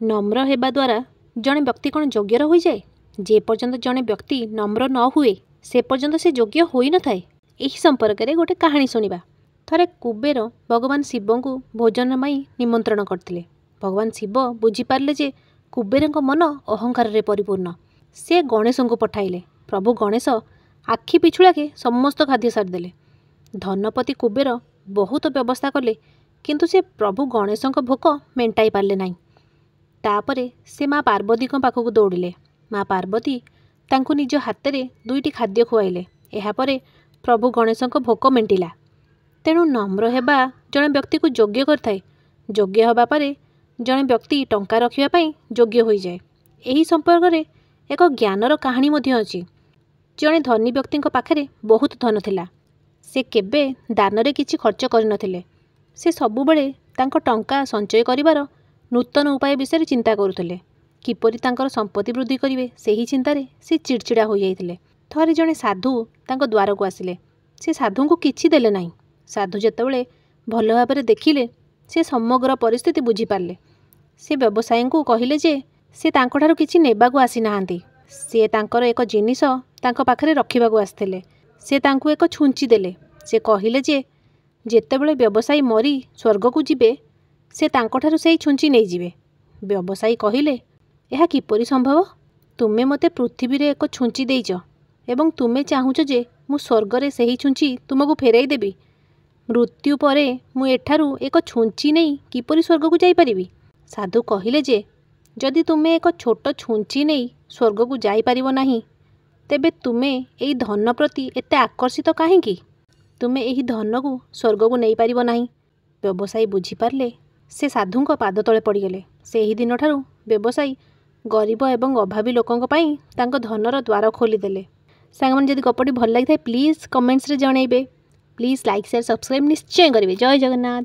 नम्र हेबा द्वारा जड़े व्यक्ति कौन योग्यर हो जाए? जे पर्यंत जड़े व्यक्ति नम्र न हुए से पर्यंत से योग्य होई न थाए। एही संपर्क में गोटे कहानी सुनिबा। थरे कुबेर भगवान शिव को भोजन माई निमंत्रण करथिले। भगवान शिव बुझीपारे जे कुबेर मन अहंकार रे परिपूर्ण। से गणेश को पठाइले। प्रभु गणेश आखि पिछुड़ा समस्त खाद्य सारिदेले। धनपति कुबेर बहुत व्यवस्था कले किंतु से प्रभु गणेश भोक मेंटाई पारे नहीं। तापरे से माँ पार्वती पाखक दौड़िले। माँ पार्वती तांको निज हाथ में दुईटी खाद्य खुआइले। यापर प्रभु गणेश भोक मेंटिला। तेणु नम्र हेबा जड़े व्यक्ति को योग्य करथाए। योग्य हबा परे जड़े व्यक्ति टंका रखिया योग्य हो जाए। यही संपर्क में एक ज्ञानर कहानी मध्य अछि। जड़े धनी व्यक्ति पाखरे बहुत धन थिला। से केबे दान किछि खर्च करनथिले। से सबुबेले तांको टंका संचय करिवार नूतन उपाय विषय चिंता करुथिले। किपरि तांकर संपत्ति वृद्धि करिवे सेही चिंतारे से चिड़चिड़ा हो जाइथिले। थरे जड़े साधु तांको द्वार को आसिले। से साधु को किछि देले नाही। साधु जेतेबेले भल भाबरे देखिले से समग्र परिस्थिति बुझी पारले। से व्यवसायी को कहिले जे से तांको ठारू किछि नेबाकू आसी नाहांती। से तांकर एक जिनिस तांको पाखरे रखिबाकू आस्थिले। से तांको एक छुंची देले। से कहिले जे जेतेबेले व्यवसायी मरी स्वर्ग को जिबे से तांको ठारू सेही छुंची नहीं जिबे। व्यवसायी कहिले यह किपरि संभव? तुमे मते पृथ्वी रे एक छुंची देइछ एवं तुमे चाहुछ जे मु स्वर्ग रे सेही छुंची तुमको फेराई देबी। मृत्यु परे मु एठारू एक छुंची नहीं किपरि स्वर्ग को जाई परिबी? साधु कहिले जे जदि तुमे एक छोट छुंची नहीं स्वर्ग को जाई परिबो नाही तेबे तुमे एही धन प्रति एते आकर्षित काहेकि? तुमे एही धन को स्वर्ग को नहीं पारिबो नाही। व्यवसायी बुझी पारले। से साधु पाद तले पड़गले। से ही दिन ठारू व्यवसायी गरीब एवं अभावी लोकों पाई तांको धनर द्वार खोलीदेले। सांगमान जदि गपटी भल लगी था प्लीज कमेंट्स रे जणाइबे। प्लीज लाइक शेयर सब्सक्राइब निश्चय करेंगे। जय जगन्नाथ।